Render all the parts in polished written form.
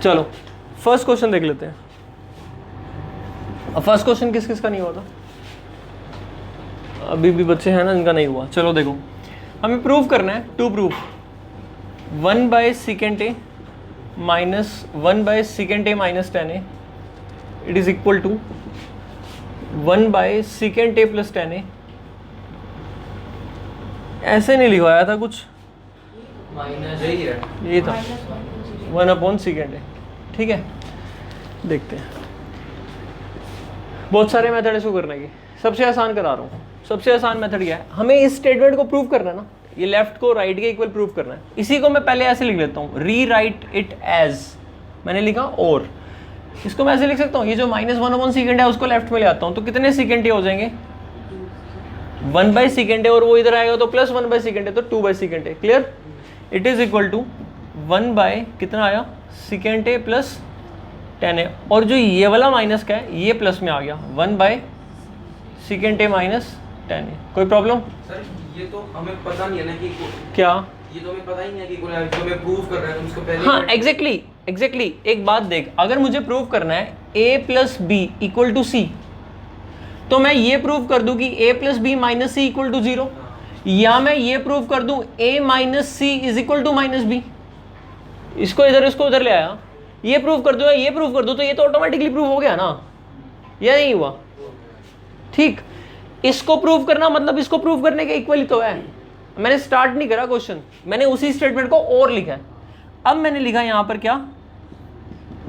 चलो first question देख लेते हैं। अब फर्स्ट क्वेश्चन किस किस का नहीं हुआ था? अभी भी बच्चे हैं ना इनका नहीं हुआ। चलो देखो, हमें प्रूव करना है, to proof 1 by second A minus 1 by second A minus 10a it is equal to 1 by second A plus 10a। ऐसे नहीं लिखवाया था कुछ, माइनस यही है, ये था 1 अपॉन सेकेंड ए। ठीक है, देखते हैं। बहुत सारे मेथड इसको करने के, सबसे आसान करा रहा हूँ। सबसे आसान मेथड क्या है, हमें इस स्टेटमेंट को प्रूव करना है ना, ये लेफ्ट को राइट के इक्वल प्रूव करना है। इसी को मैं पहले ऐसे लिख लेता हूँ, री राइट इट एज, मैंने लिखा और, इसको मैं ऐसे लिख सकता हूँ, ये जो -1 अपॉन सेकेंड है उसको लेफ्ट में ले आता हूँ, तो कितने सेकेंड हो जाएंगे 1 बाई सेकेंड है, और वो इधर आएगा तो प्लस 1 बाई सेकेंड है, तो 2 बाई सेकेंड है। Clear? It is equal to 1 by कितना आया सेकेंड ए प्लस 10a, और जो ये वाला माइनस का है ये प्लस में आ गया 1 by second A minus 10a। कोई प्रॉब्लम? सर ये तो हमें पता नहीं है ना कि क्या, ये तो हमें पता ही नहीं है कि कोई हमें प्रूव कर रहा है, तो उसको पहले हाँ एग्जैक्टली एक बात देख, अगर मुझे प्रूव करना है a plus B equal to C, तो मैं ये प्रूव कर दूं कि a plus B minus C equal to 0, या मैं ये प्रूव कर दूं a minus C is equal to minus B. इसको उधर ले आया, ये प्रूव कर दो या ये प्रूव कर दो, तो ये तो ऑटोमेटिकली प्रूव हो गया ना, या नहीं हुआ? ठीक, इसको प्रूव करना मतलब इसको प्रूव करने के इक्वल ही तो है। मैंने स्टार्ट नहीं करा क्वेश्चन, मैंने उसी स्टेटमेंट को और लिखा है। अब मैंने लिखा यहां पर क्या,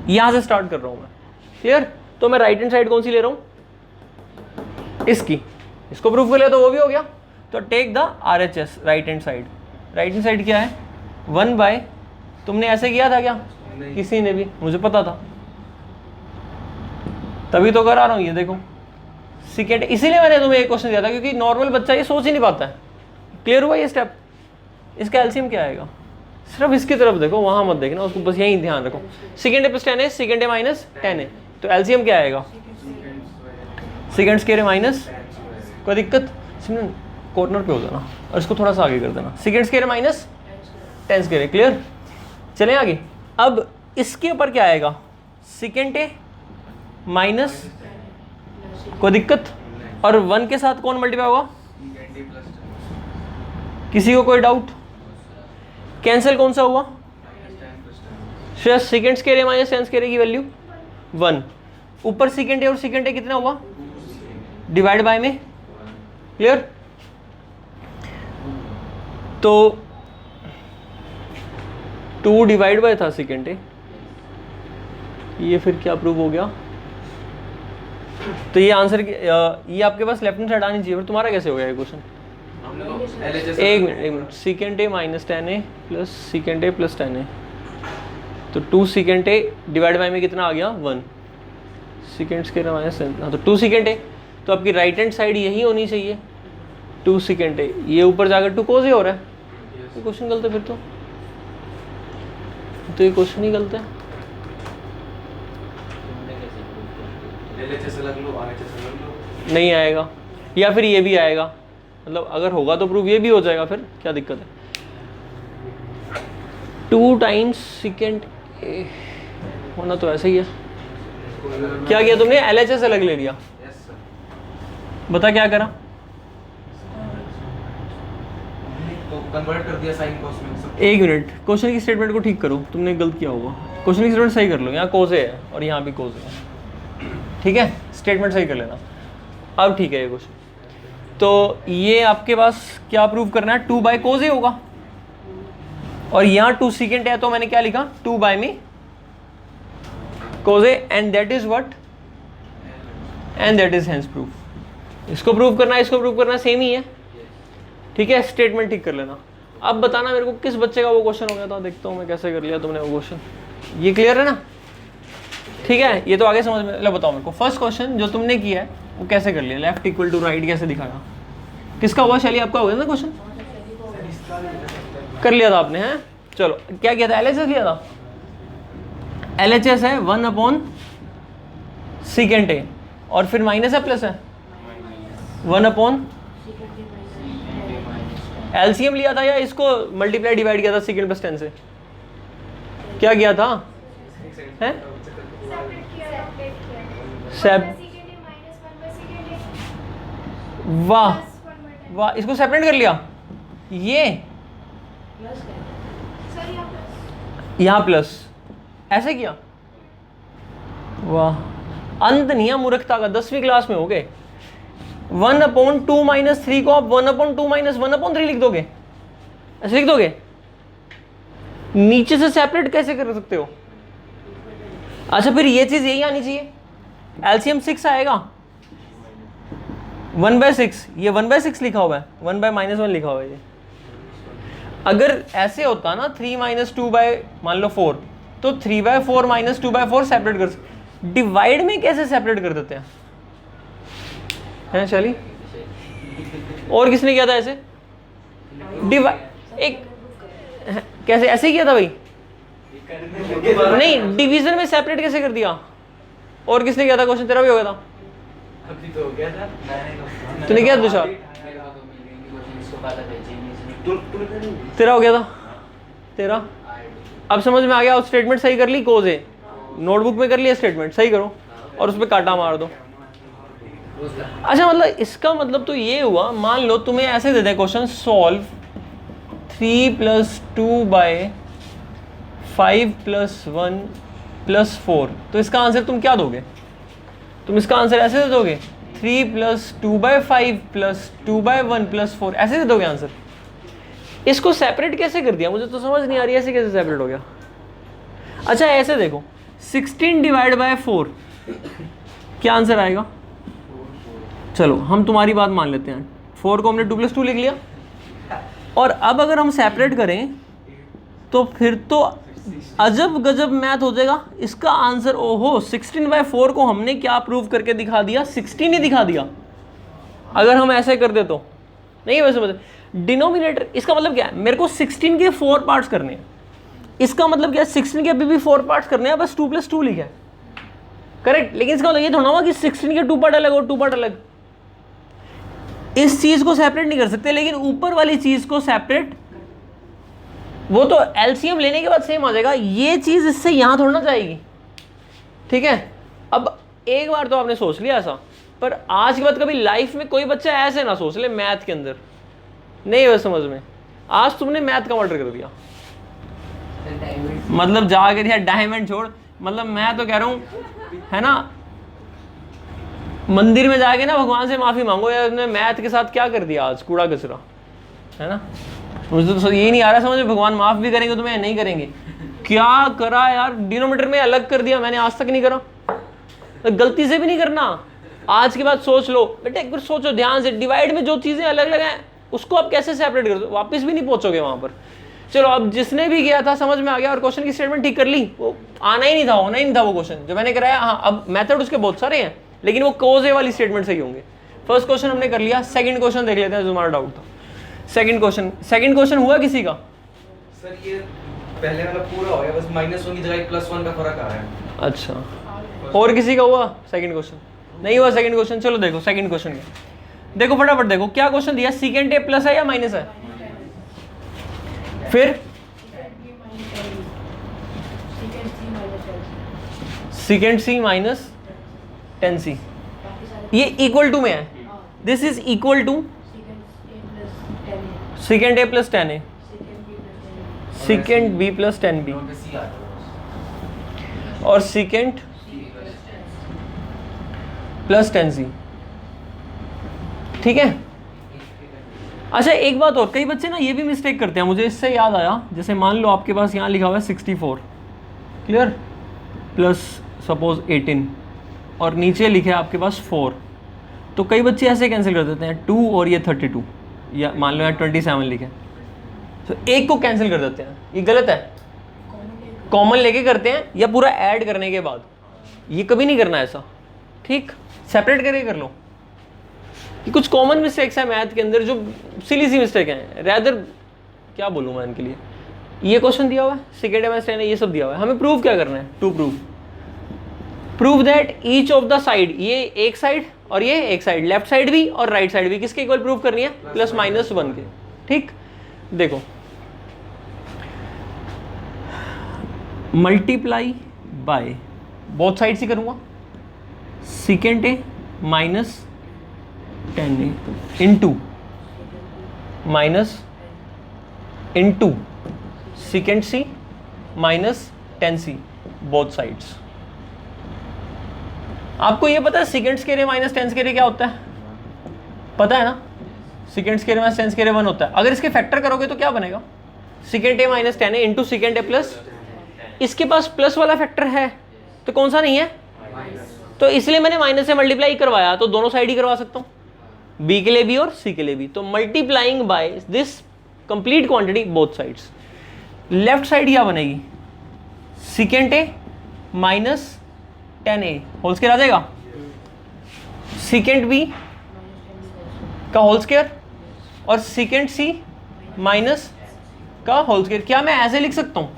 यहां से स्टार्ट कर रहा हूं मैं। क्लियर? तो मैं राइट हैंड साइड कौन सी ले रहा हूं, इसकी, इसको प्रूव कर लिया तो वो भी हो गया। तो take the RHS, right hand side. Right hand side क्या है 1 बाय, तुमने ऐसे किया था क्या? किसी ने भी, मुझे पता था तभी तो करा रहा हूं। ये देखो सेकेंड, इसीलिए मैंने तुम्हें एक क्वेश्चन दिया था, क्योंकि नॉर्मल बच्चा ये सोच ही नहीं पाता है। क्लियर हुआ ये स्टेप? इसका एलसीएम क्या आएगा, सिर्फ इसकी तरफ देखो, वहां मत देखना उसको, बस यही ध्यान रखो। Second A plus 10a, second A minus 10a, तो एलसीएम क्या आएगा सेकेंड स्क्वायर माइनस, कोई दिक्कत? सिमरन कॉर्नर पे हो जाना और इसको थोड़ा सा आगे कर देना, second square minus 10 square. Clear? चलें आगे। अब इसके ऊपर क्या आएगा सेकेंड ए माइनस, कोई दिक्कत? और 1 के साथ कौन मल्टीप्लाई होगा? किसी को कोई डाउट? कैंसिल कौन सा हुआ? Second square a minus 10 square की वैल्यू 1, ऊपर सेकेंड ए और सेकेंड ए कितना हुआ डिवाइड बाय में। क्लियर? तो 2 डिवाइड बाय था सेकेंड ए, ये फिर क्या प्रूव हो गया? तो ये आंसर, ये आपके पास लेफ्ट हैंड साइड आनी चाहिए, फिर तुम्हारा कैसे हो गया ये क्वेश्चन? एक minute, second A minus 10a plus second A plus 10a, तो 2 सेकेंड ए डिवाइड बाय में कितना आ गया 1, सेकेंड स्क्वायर माइनस 10, हाँ तो 2 सेकेंड ए, तो आपकी राइट हैंड साइड यही होनी चाहिए 2 सेकेंड ए, ये ऊपर जाकर 2 कोस ही हो रहा है। ये क्वेश्चन गलत है फिर तो ये क्वेश्चन ही गलत है। नहीं आएगा, या फिर ये भी आएगा, मतलब अगर होगा तो प्रूफ ये भी हो जाएगा, फिर क्या दिक्कत है? 2 टाइम्स सेकेंड ए होना तो ऐसे ही है। क्या किया तुमने? LHS अलग ले लिया। बता क्या करा? तो कन्वर्ट कर दिया साइन कॉस में। एक मिनट, क्वेश्चन की स्टेटमेंट को ठीक करो, तुमने गलत किया होगा। क्वेश्चन की स्टेटमेंट सही कर लो, यहाँ कोसे है और यहाँ भी कोसे है, ठीक है? स्टेटमेंट सही कर लेना। अब ठीक है ये क्वेश्चन, तो ये आपके पास क्या प्रूव करना है? 2 बाय कोस ही होगा, और यहाँ 2 सेकेंड है तो मैंने क्या लिखा 2 बाय में कोसे, and that is what, and that is hence proof. इसको प्रूव करना, इसको प्रूव करना सेम ही है, ठीक है? स्टेटमेंट ठीक कर लेना। अब बताना मेरे को किस बच्चे का वो क्वेश्चन हो गया था, देखता हूँ मैं कैसे कर लिया तुमने वो क्वेश्चन। ये क्लियर है ना? ठीक है, ये तो आगे समझ में। लो बताओ मेरे को, फर्स्ट क्वेश्चन जो तुमने किया है वो कैसे कर लिया? लेफ्ट इक्वल टू राइट कैसे दिखाया? किसका हुआ? शैली आपका हो गया ना क्वेश्चन? कर लिया था आपने, हैं? चलो क्या किया था? LHS लिया था। LHS है 1 अपॉन सेकेंड ए, और फिर माइनस है प्लस है 1 अपॉन, LCM लिया था या इसको मल्टीप्लाई डिवाइड किया था सेकेंड प्लस 10 से? क्या किया था? हैं? वाह वाह, इसको सेपरेट कर लिया, ये यहाँ प्लस, ऐसे किया। वाह, अंत नहीं है मूर्खता का, 10वीं क्लास में हो गए। 1/2 माइनस 3 को आप 1/2 माइनस 1/3 लिख दोगे, ऐसे लिख दोगे। नीचे से सेपरेट कैसे कर सकते हो? अच्छा, फिर ये चीज यही आनी चाहिए, एलसीएम 6 आएगा 1/6, ये 1/6 लिखा हुआ है, 1/-1 लिखा हुआ है ये। अगर ऐसे होता ना 3 माइनस 2 बाय मान लो 4, तो 3/4 माइनस 2/4 सेपरेट कर सकते। डिवाइड में कैसे सेपरेट कर देते हैं चलिए? और किसने किया था ऐसे डिवाइड? एक कैसे ऐसे किया था भाई? नहीं, डिवीजन में सेपरेट कैसे कर दिया? और किसने किया था? क्वेश्चन तेरा भी हो गया था, अभी तो हो गया था। तूने किया तुषार? तेरा हो गया था, तेरा अब समझ में आ गया। स्टेटमेंट सही कर ली, कोज है नोटबुक में कर लिया, स्टेटमेंट सही करो और उस पर काटा मार दो। अच्छा, मतलब इसका मतलब तो ये हुआ, मान लो तुम्हें ऐसे दे दे क्वेश्चन, सॉल्व 3 + 2/5 + 1 + 4, तो इसका आंसर तुम क्या दोगे? तुम इसका आंसर ऐसे दे दोगे 3 + 2/5 + 2/1 + 4, ऐसे दे दोगे आंसर। इसको सेपरेट कैसे कर दिया? मुझे तो समझ नहीं आ रही ऐसे कैसे सेपरेट हो गया। अच्छा, ऐसे देखो 16/4 क्या आंसर आएगा? चलो हम तुम्हारी बात मान लेते हैं, 4 को हमने 2 + 2 लिख लिया, और अब अगर हम सेपरेट करें तो फिर तो अजब गजब मैथ हो जाएगा। इसका आंसर, ओहो, 16/4 को हमने क्या प्रूव करके दिखा दिया? 16 ही दिखा दिया। अगर हम ऐसे कर दे तो नहीं, वैसे समझ। डिनोमिनेटर, इसका मतलब क्या है? मेरे को 16 के 4 पार्ट्स करने हैं। इसका मतलब क्या है? 16 के अभी भी 4 पार्ट्स करने हैं, बस 2 + 2 लिखा है, करेक्ट। लेकिन इसका मतलब ये थोड़ा हुआ कि 16 के 2 पार्ट अलग और 2 पार्ट अलग। इस चीज को सेपरेट नहीं कर सकते, लेकिन ऊपर वाली चीज को सेपरेट, वो तो एलसीएम लेने के बाद सेम आ जाएगा। ये चीज इससे यहां थोड़ा ना जाएगी, ठीक है। अब एक बार तो आपने सोच लिया ऐसा, पर आज के बाद कभी लाइफ में कोई बच्चा ऐसे ना सोच ले मैथ के अंदर, नहीं बस समझ में। आज तुमने मैथ का मर्डर कर दिया, मतलब जाके दिया डायमंड छोड़। मतलब मैं तो कह रहा हूं, है ना, मंदिर में जाके ना भगवान से माफी मांगो यार, तुमने मैथ के साथ क्या कर दिया आज, कूड़ा कचरा, है ना। मुझे तो यही नहीं आ रहा समझ में, भगवान माफ भी करेंगे तुम्हें नहीं करेंगे? क्या करा यार, डिनोमिनेटर में अलग कर दिया, मैंने आज तक नहीं करा, तो गलती से भी नहीं करना। आज के बाद सोच लो बेटे, एक बार सोचो ध्यान से, डिवाइड में जो चीजें अलग अलग हैं उसको आप कैसे सेपरेट कर दो, वापस भी नहीं पहुंचोगे वहां पर। चलो, अब जिसने भी किया था समझ में आ गया और क्वेश्चन की स्टेटमेंट ठीक कर ली, वो आना ही नहीं था, होना ही नहीं था वो क्वेश्चन जो मैंने कराया। हाँ, अब मेथड उसके बहुत सारे हैं, लेकिन वो कोज ए वाली स्टेटमेंट सही होंगे। फर्स्ट क्वेश्चन हमने कर लिया, सेकंड क्वेश्चन देख लेते हैं जो हमारा डाउट था। सेकंड क्वेश्चन हुआ किसी का? सर ये पहले वाला पूरा हो गया, बस -1 की जगह +1 का फर्क आ रहा है। अच्छा, और किसी का हुआ सेकंड क्वेश्चन? नहीं हुआ सेकंड क्वेश्चन। चलो देखो सेकंड क्वेश्चन में, देखो फटाफट देखो क्या क्वेश्चन दिया, सेकंड ए प्लस है या माइनस है? फिर सेकंड सी माइनस 10c, ये इक्वल टू में है, this is equal to second A plus 10a, second B plus 10b, और सेकंड प्लस 10c, ठीक है। अच्छा, एक बात और, कई बच्चे ना ये भी मिस्टेक करते हैं, मुझे इससे याद आया, जैसे मान लो आपके पास यहाँ लिखा हुआ है 64, क्लियर, प्लस सपोज 18, और नीचे लिखे है आपके पास 4, तो कई बच्चे ऐसे कैंसिल कर देते हैं 2 और ये 32, या मान लो यहाँ 27 लिखे, तो एक को कैंसिल कर देते हैं, ये गलत है। कॉमन लेके करते हैं या पूरा ऐड करने के बाद, ये कभी नहीं करना ऐसा, ठीक, सेपरेट करके कर लो। ये कुछ कॉमन मिस्टेक्स है मैथ के अंदर जो सिली सी मिस्टेक है, रैदर क्या बोलूँ मैं इनके लिए। ये क्वेश्चन दिया हुआ है, सेकेंड एमएस है, ये सब दिया हुआ है, हमें प्रूव क्या करना है? To prove that each of the side, ये एक साइड और ये एक साइड, लेफ्ट साइड भी और राइट साइड भी किसके इक्वल प्रूव करनी है? +-1 के, ठीक। देखो मल्टीप्लाई बाय बोथ साइड से करूँगा second A minus 10a into minus into second C minus 10c both sides. आपको ये पता है सेकेंड स्क्वायर माइनस 10 स्क्वायर क्या होता है? पता है ना, सेकेंड स्क्वायर माइनस 10 स्क्वायर 1 होता है। अगर इसके फैक्टर करोगे तो क्या बनेगा? Second A minus 10a into second A plus, इसके पास प्लस वाला फैक्टर है तो कौन सा नहीं है? तो इसलिए मैंने माइनस से मल्टीप्लाई करवाया, तो दोनों साइड ही करवा सकता हूँ, बी के लिए भी और सी के लिए भी। तो multiplying by this complete quantity both sides, left side क्या बनेगी? Second A minus 10a whole square आ जाएगा, सेकेंड बी का होल स्क्वायर और सेकेंड सी माइनस का होल स्क्वायर। क्या मैं ऐसे लिख सकता हूं?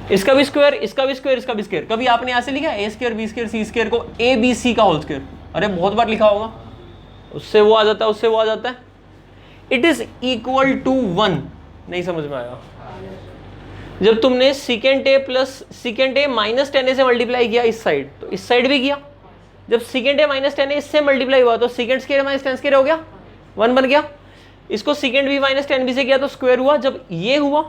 इसका भी स्क्वायर, इसका भी स्क्वायर, इसका भी स्क्वायर। कभी आपने ऐसे लिखा ए स्क्वायर बी स्क्वायर सी स्क्वायर को ए बी सी का होल स्क्वायर? अरे बहुत बार लिखा होगा, उससे वो आ जाता है, उससे वो आ जाता है। It is equal to 1। नहीं समझ में आया? जब तुमने second A plus second A minus 10a से मल्टीप्लाई किया इस साइड, तो इस साइड भी किया। जब सेकेंड ए माइनस 10a इससे मल्टीप्लाई हुआ तो सेकेंड स्क्वायर माइनस 10 स्क्वायर हो गया, 1 बन गया। इसको सेकेंड बी माइनस 10b से किया तो स्क्वायर हुआ। जब ये हुआ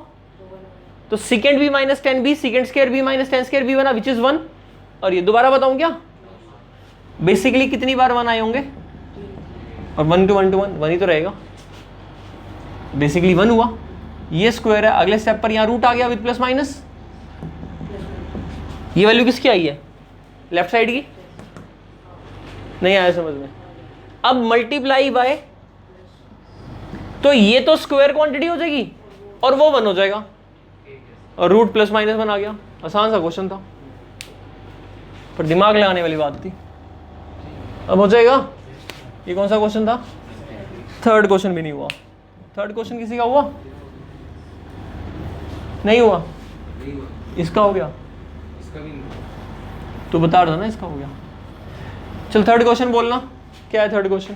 तो second B minus 10b second square B minus 10 square B बना विच इज 1। और ये दोबारा बताऊं क्या? बेसिकली कितनी बार 1 आए होंगे? और 1 to 1 to 1 1 ही तो रहेगा। बेसिकली 1 हुआ, ये स्क्वायर है। अगले स्टेप पर यहाँ रूट आ गया विद प्लस माइनस। ये वैल्यू किसकी आई है? लेफ्ट साइड की। नहीं आया समझ में? अब मल्टीप्लाई बाय, तो ये तो स्क्वायर क्वांटिटी हो जाएगी और वो 1 हो जाएगा और रूट प्लस माइनस 1 आ गया। आसान सा क्वेश्चन था पर दिमाग लगाने वाली बात थी। अब हो जाएगा। ये कौन सा क्वेश्चन था? थर्ड क्वेश्चन भी नहीं हुआ। थर्ड क्वेश्चन किसी का हुआ? नहीं हुआ। इसका हो गया, इसका भी नहीं। तो बता रहा था ना इसका हो गया। चल थर्ड क्वेश्चन बोलना, क्या है third question?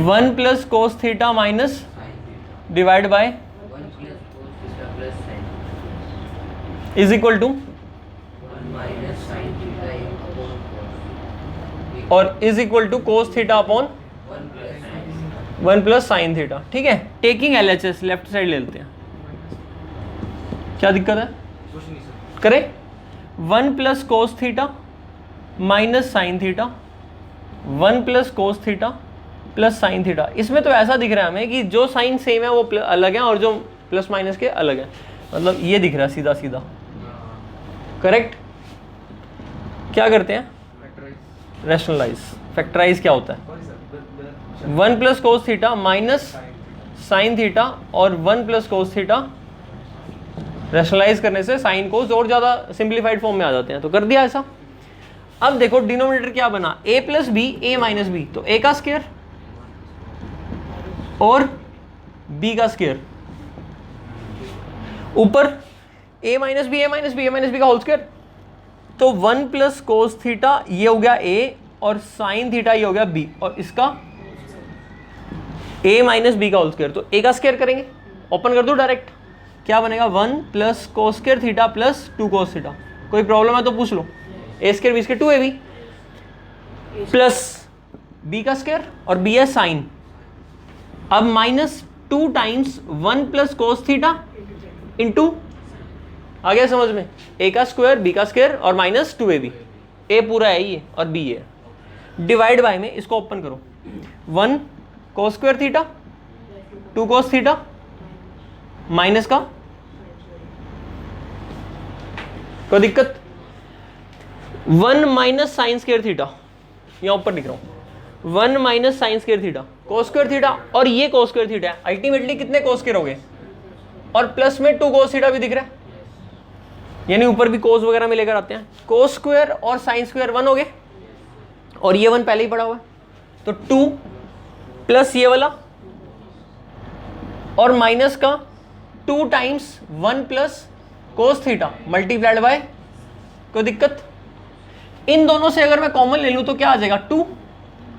1 plus cos theta minus divide by is equal to और is equal to cos theta upon 1 plus sine theta. ठीक है, टेकिंग LHS लेफ्ट साइड ले लेते हैं। क्या दिक्कत है? कुछ नहीं सर। करें 1 plus cos theta minus sine theta, 1 plus cos theta plus sine theta. इसमें तो ऐसा दिख रहा है हमें कि जो साइन सेम है वो अलग है और जो प्लस माइनस के अलग है। मतलब ये दिख रहा है सीधा सीधा। करेक्ट। क्या करते हैं? रैशनलाइज। फैक्टराइज क्या होता है? 1 plus cos theta minus sine theta और 1 प्लस कोस थीटा रैशनलाइज करने से साइन कोस और ज़्यादा सिंप्लीफाइड फॉर्म में आ जाते हैं। तो कर दिया ऐसा। अब देखो डिनोमिनेटर क्या बना? a plus B A minus B, तो a का स्क्वायर और b का स्क्वायर, ऊपर a minus B A minus B A minus B का होल स्क्वायर। तो 1 प्लस कोस थीटा ये हो गया a और साइन थीटा ये हो गया b और इसका a माइनस बी का होल स्क्वायर। तो a का स्क्वायर करेंगे, ओपन कर दो डायरेक्ट। क्या बनेगा? 1 plus cos square theta plus 2 cos theta. कोई प्रॉब्लम है तो पूछ लो। a square B square 2ab plus b का स्क्वायर और b है साइन। अब minus 2 times 1 plus cos theta into, आ गया समझ में? a का स्क्वायर b का स्क्वायर और माइनस 2ab। a पूरा है ये और b है। डिवाइड बाय में इसको ओपन करो। 1 कोस square theta 2 cos theta minus का, कोई दिक्कत? 1 माइनस साइन स्क्वायर थीटा, यहां ऊपर लिख रहा हूं 1 minus sine square theta cos square theta और ये कोस स्क्वायर थीटा है। अल्टीमेटली कितने कोस स्क्वायर हो गए? और प्लस में 2 कोस थीटा भी दिख रहा है, यानी ऊपर भी कोस वगैरह में लेकर आते हैं। कोस स्क्वायर और साइन स्क्वायर 1 हो गए और ये 1 पहले ही पड़ा हुआ है, तो 2 प्लस ये वाला और माइनस का 2 times 1 plus cos theta multiplied by, कोई दिक्कत? इन दोनों से अगर मैं कॉमन ले लूं तो क्या आ जाएगा? 2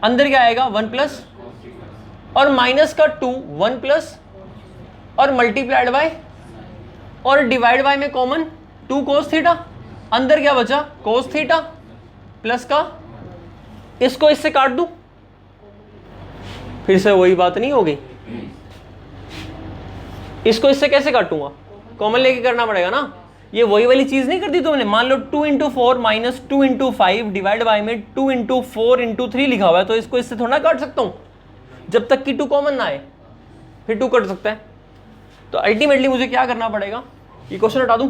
अंदर क्या आएगा? 1 प्लस और माइनस का 2 1 प्लस और मल्टीप्लाइड बाय और डिवाइड बाय में कॉमन 2 cos थीटा, अंदर क्या बचा cos थीटा प्लस का, इसको इससे काट दूं, फिर से वही बात नहीं हो गई। इसको इससे कैसे काटूंगा, कॉमन लेके करना पड़ेगा ना, ये वही वाली चीज नहीं करती तुमने। मान लो 2 × 4 माइनस 2 × 5 डिवाइड बाय में 2 × 4 × 3 लिखा हुआ है, तो इसको इससे थोड़ा काट सकता हूं, जब तक कि 2 कॉमन ना आए, फिर 2 कट सकता है। तो अल्टीमेटली मुझे क्या करना पड़ेगा, ये क्वेश्चन हटा दूं,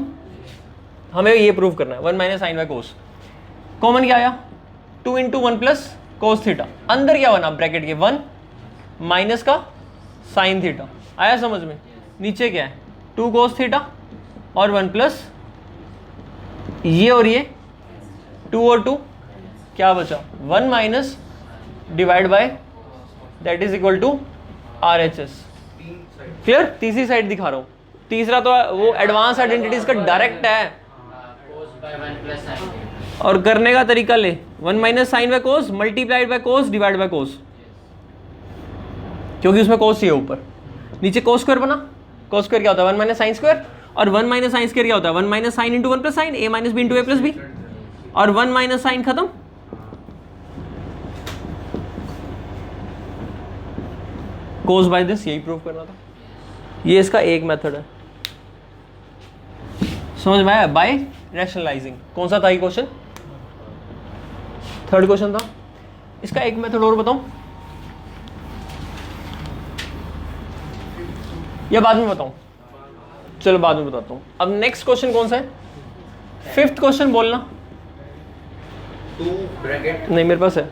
हमें ये प्रूव करना है 1 minus sine by cos, common क्या आया 2 × 1 प्लस कोस थीटा, अंदर क्या बना ब्रैकेट के 1 माइनस का साइन थीटा, आया समझ में, नीचे क्या है 2 cos थीटा और 1 प्लस ये और ये 2 और 2 क्या बचा 1 minus divide by that is equal to RHS। Clear, तीसरी साइड दिखा रहा हूं, तीसरा तो वो एडवांस आइडेंटिटीज का डायरेक्ट है और करने का तरीका ले 1 minus sine by cos multiplied by cos divide by cos, क्योंकि उसमें कोस ही है ऊपर, नीचे कोस स्क्वायर बना, कोस स्क्वायर क्या होता है 1 माइनस साइन स्क्वायर, और 1 माइनस साइन स्क्वायर क्या होता है 1 minus sine into 1 plus sine, a minus B into A plus B, और 1 माइनस साइन खत्म। कोस बाय दिस, यही प्रूव करना था, ये इसका एक मेथड है, समझ में आया, बाय रैशनलाइजिंग। कौन सा था ये क्वेश्चन, थर्ड क्वेश्चन था। इसका एक मेथड और बताऊं या बाद में बताऊं, चलो बाद में बताता हूं। अब नेक्स्ट क्वेश्चन कौन सा है, फिफ्थ क्वेश्चन बोलना, 2 ब्रैकेट नहीं मेरे पास है,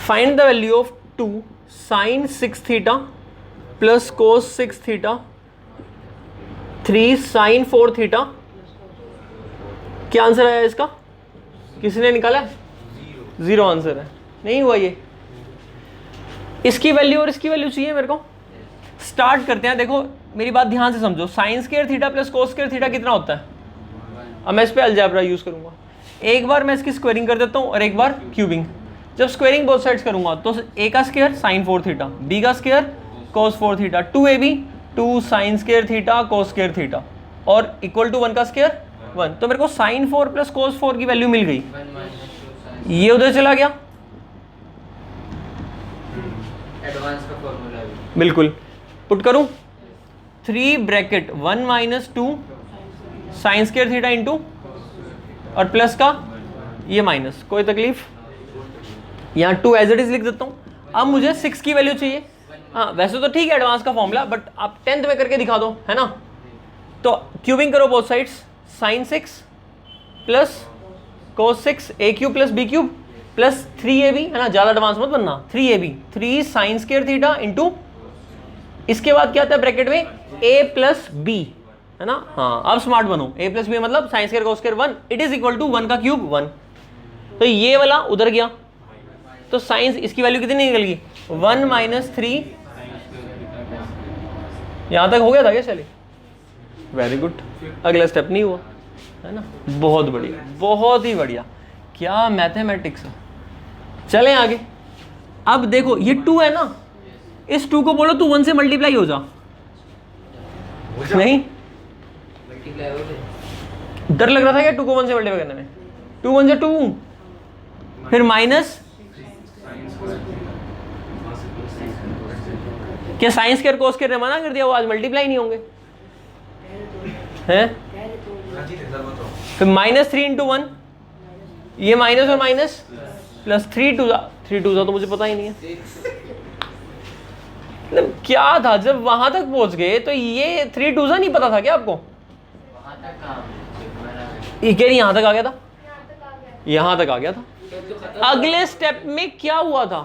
find the value of 2 sine 6 theta plus cos 6 theta 3 sine 4 theta. क्या आंसर आया इसका, किसी ने निकाला है, 0 आंसर है, नहीं हुआ ये। इसकी वैल्यू और इसकी वैल्यू चाहिए मेरे को। स्टार्ट करते हैं, देखो मेरी बात ध्यान से समझो, sign square theta plus cos square theta कितना होता है, अब मैं इस पे अलजेब्रा यूज करूंगा, एक बार मैं इसकी स्क्वायरिंग कर देता हूं और एक बार क्यूबिंग। जब स्क्वायरिंग बोथ साइड्स करूंगा तो a का स्क्वायर साइन 4 थीटा, b का स्क्वायर कोस 4 theta, 2ab 2 sign square theta cos square theta और इक्वल टू 1 का स्क्वायर 1। तो मेरे को साइन 4 प्लस कोस 4 की वैल्यू मिल गई, ये उधर चला गया, एडवांस का फॉर्मूला भी बिल्कुल पुट करूं 3 bracket 1 minus 2 sign square theta into और प्लस का ये माइनस, कोई तकलीफ, यहाँ 2 एज इट इज लिख देता हूँ। अब मुझे 6 की वैल्यू चाहिए, हाँ वैसे तो ठीक है एडवांस का फॉर्मूला, बट आप 10th में करके दिखा दो, है ना। तो क्यूबिंग करो both sides, sine 6 plus cos 6 a cube plus b cube plus 3ab, है ना, ज़्यादा एडवांस मत बनना, 3ab 3 sign square theta into, इसके बाद क्या आता है ब्रैकेट में a प्लस b, है ना, हाँ अब स्मार्ट बनो, a प्लस बी मतलब sine square cos square 1 it is equal to 1 का क्यूब 1, तो ये वाला उधर गया, तो साइंस इसकी वैल्यू कितनी निकल गई 1 माइनस 3, यहां तक हो गया था क्या, चलिए वेरी गुड, अगला स्टेप नहीं हुआ, है ना, बहुत बढ़िया, बहुत ही बढ़िया, क्या मैथमेटिक्स है। चलें आगे, अब देखो ये 2 है ना, इस 2 को बोलो तू 1 से मल्टीप्लाई हो जा, नहीं मल्टीप्लाई हो गए, डर लग रहा था क्या 2 को 1 से मल्टीप्लाई करने में, 2 1 से 2 फिर माइनस, क्या साइंस स्क्वायर कोस स्क्वायर ने मना कर दिया, वो आज मल्टीप्लाई नहीं होंगे हैं, फिर माइनस 3 इंटू 1, ये माइनस और माइनस प्लस 3 2 तो मुझे पता ही नहीं है, मतलब क्या था, जब वहां तक पहुंच गए तो ये 3 2 नहीं पता था क्या आपको, वहाँ तक कहाँ, ये कह रही यहां तक आ गया था, यहां तक आ गया था, अगले स्टेप में क्या हुआ था,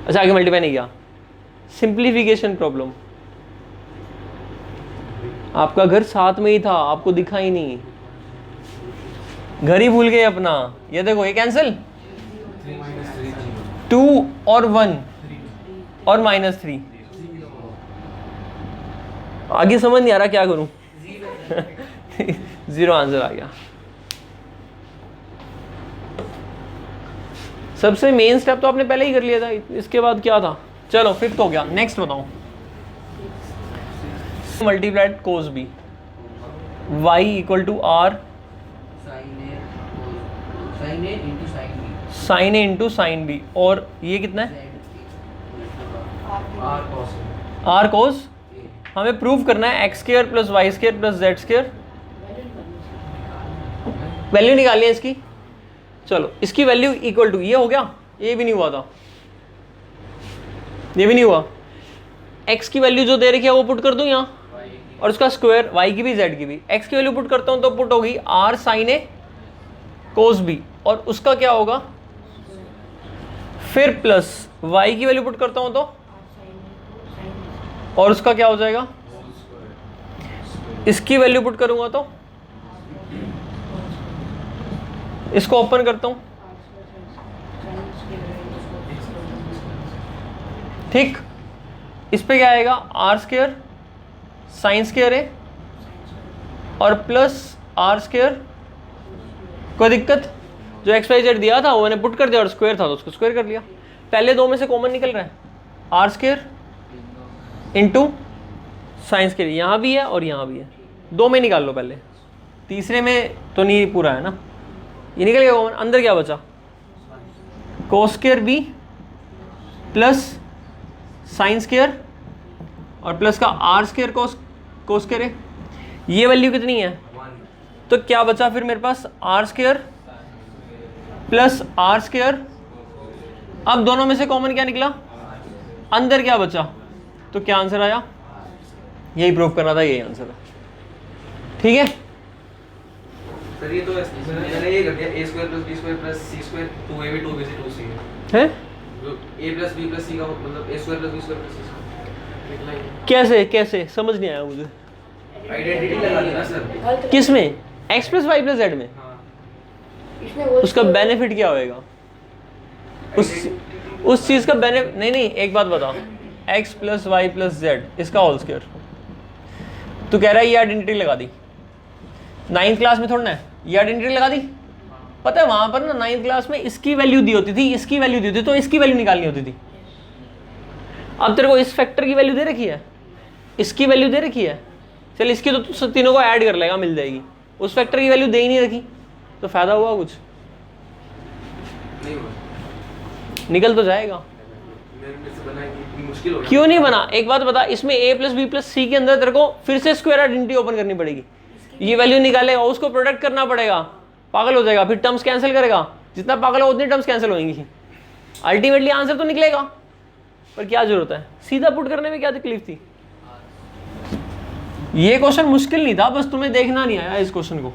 अच्छा आगे मल्टीप्लाई नहीं किया, सिंप्लीफिकेशन प्रॉब्लम, आपका घर साथ में ही था, आपको दिखा ही नहीं, घर ही भूल गए अपना, ये देखो ये कैंसिल, 2 और 1 और -3, आगे समझ नहीं आ रहा क्या करूं 0 आंसर आ गया। सबसे मेन स्टेप तो आपने पहले ही कर लिया था, इसके बाद क्या था, चलो फिफ्थ हो गया, नेक्स्ट बताओ। Multiplied cos B, y equal to R sine A into sine B, sine A into sine B, और ये कितना है आर कॉस आर कोस। हमें प्रूव करना है X square plus Y square plus Z square, value निकालनी है इसकी। चलो इसकी वैल्यू इक्वल टू, ये हो गया, ये भी नहीं हुआ था, ये भी नहीं हुआ। x की वैल्यू जो दे रखी है वो पुट कर दूं यहाँ, और उसका स्क्वायर y की भी z की भी। x की वैल्यू पुट करता हूं तो पुट होगी r sign A cos B, और उसका क्या होगा फिर प्लस y की वैल्यू पुट करता हूं तो, और उसका क्या हो जाएगा, इसकी वैल्यू पुट करूंगा तो, इसको ओपन करता हूं, ठीक। इस पे क्या आएगा, आर स्क्वायर साइन स्क्वायर है और प्लस आर स्क्वायर, कोई दिक्कत, जो एक्स वाई जेड दिया था वो मैंने पुट कर दिया और स्क्वायर था तो उसको स्क्वायर कर लिया। पहले दो में से कॉमन निकल रहा है, R square into sine square, यहाँ भी है और यहाँ भी है, दो में निकाल लो पहले, तीसरे में तो नहीं पूरा है ना, ये निकल गया कॉमन। अंदर क्या बचा, cos square B plus sine square और प्लस का आर स्क्वायर कोस स्क्वायर है, ये वैल्यू कितनी है, तो क्या बचा फिर मेरे पास, R square plus R square. अब दोनों में से कॉमन क्या निकला, अंदर क्या बचा, तो क्या आंसर आया, यही प्रूव करना था, यही आंसर है, ठीक है। सर ये तो मैंने ये कर दिया, a square plus b square plus c square 2ab 2bc 2c है a plus b plus c का मतलब a square plus b square plus c square. कैसे कैसे समझ नहीं आया मुझे, आइडेंटिटी लगा देना सर। किस में, x plus Y plus Z में, हाँ उसका बेनिफिट क्या होएगा, उस चीज का बेनिफिट, नहीं एक बात बताओ, x plus Y plus z इसका होल स्क्वायर, तू कह रहा है ये आइडेंटिटी लगा दी, 9th क्लास में थोड़ा ना है, ये आइडेंटिटी लगा दी, पता है वहां पर ना 9th क्लास में इसकी वैल्यू दी होती थी, इसकी वैल्यू दी होती थी, तो इसकी वैल्यू निकालनी होती थी। अब तेरे को इस फैक्टर की वैल्यू दे रखी है, इसकी वैल्यू दे रखी है, चल इसकी तो तू तीनों को ऐड कर लेगा, मिल जाएगी, उस फैक्टर की वैल्यू दे ही नहीं रखी, तो फायदा हुआ कुछ, नहीं हुआ, निकल तो जाएगा। मेरे से बना इतनी मुश्किल हो गया। क्यों नहीं बना, एक बात बता, इसमें a प्लस बी प्लस सी के अंदर तेरे को फिर से स्क्वायर आइडेंटिटी ओपन करनी पड़ेगी, ये वैल्यू निकालेगा, उसको प्रोडक्ट करना पड़ेगा, पागल हो जाएगा, फिर टर्म्स कैंसिल करेगा, जितना पागल हो उतनी टर्म्स कैंसिल होंगी, अल्टीमेटली आंसर तो निकलेगा, पर क्या जरूरत है, सीधा पुट करने में क्या तकलीफ थी। ये क्वेश्चन मुश्किल नहीं था, बस तुम्हें देखना नहीं आया इस क्वेश्चन को,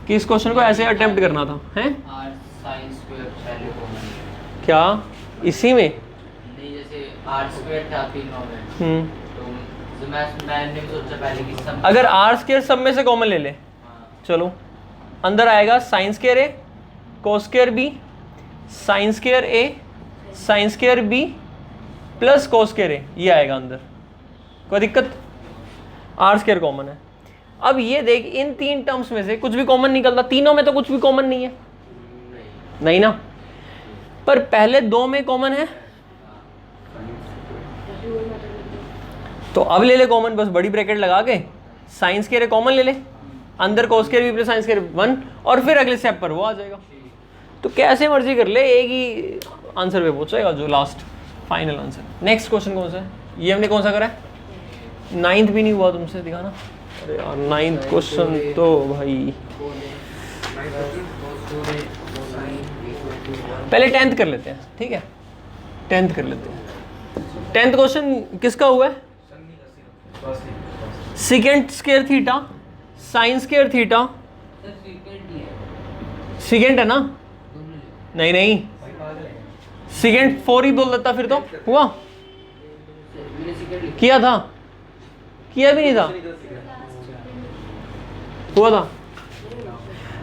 कि इस क्वेश्चन को ऐसे अटेम्प्ट करना था, हैं आर साइन स्क्वायर पहले कॉमन, क्या इसी में, नहीं जैसे आर स्क्वायर था तीनों में, तो मैंने भी सोचा पहले कि सब, अगर आर स्क्वायर सब में से कॉमन ले ले, हाँ, चलो अंदर आएगा sine square A cos square B sine square A sine square B plus cos square A, ये आएगा अंदर, कोई दिक्कत, आर स्क्वायर कॉमन है। अब ये देख, इन तीन टर्म्स में से कुछ भी कॉमन निकलता, तीनों में तो कुछ भी कॉमन नहीं है, नहीं ना, पर पहले दो में कॉमन है, तो अब ले ले कॉमन, बस बड़ी ब्रैकेट लगा के साइन स्क्वायर कॉमन ले ले, अंदर cos square B plus sine square 1, और फिर अगले स्टेप पर वो आ जाएगा, तो कैसे मर्जी कर ले, एक ही आंसर पे पहुंचेगा जो last final answer. Next question कौन सा है, ये हमने कौन सा करा है, 9th भी नहीं हुआ तुमसे, दिखाना, अरे यार 9th क्वेश्चन तो भाई, पहले 10th कर लेते हैं, ठीक है 10th कर लेते हैं। 10th क्वेश्चन किसका हुआ है, second square theta sine square theta, second है ना, नहीं सेकेंड 4 ही बोल देता फिर तो हुआ, किया था, किया भी नहीं था, हुआ था,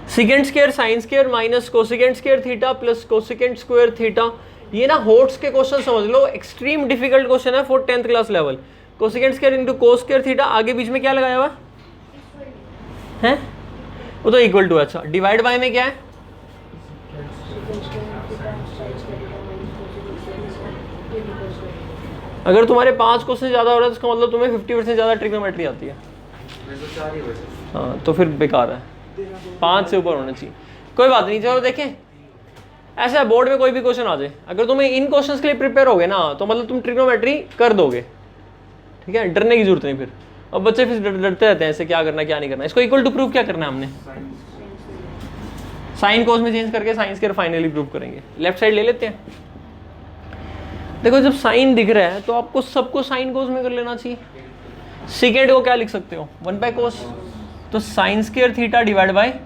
second square sine square minus cosecant square theta plus cosecant square theta, ये ना होट्स के क्वेश्चन समझ लो, एक्सट्रीम डिफिकल्ट क्वेश्चन है for 10th class level. Cosecant square into cos square theta, आगे बीच में क्या लगाया हुआ है, वो तो इक्वल टू, अच्छा डिवाइड बाय में क्या है, अगर तुम्हारे 5 क्वेश्चन ज़्यादा हो रहा है तो इसका मतलब तुम्हें 50% ज़्यादा ट्रिग्नोमेट्री आती है। मेरे तो 4 ही हुए थे। हाँ तो फिर बेकार है, 5 से ऊपर होना चाहिए। कोई बात नहीं, चलो देखें। ऐसा है बोर्ड में कोई भी क्वेश्चन आ जाए, अगर तुम्हें इन क्वेश्चंस के लिए प्रिपेयर होगे ना तो मतलब तुम ट्रिग्नोमेट्री कर दोगे, ठीक है, डरने की जरूरत नहीं फिर। अब बच्चे फिर डरते रहते हैं ऐसे, क्या करना क्या नहीं करना। इसको इक्वल टू प्रूव क्या करना है हमने, साइन कोस में चेंज करके साइन स्क्वायर फाइनली प्रूव करेंगे। लेफ्ट साइड ले लेते हैं। देखो जब साइन दिख रहा है तो आपको सबको साइन कोस में कर लेना चाहिए। सेकेंड को क्या लिख सकते हो, 1 बाय कोस, तो sign square theta divide bye,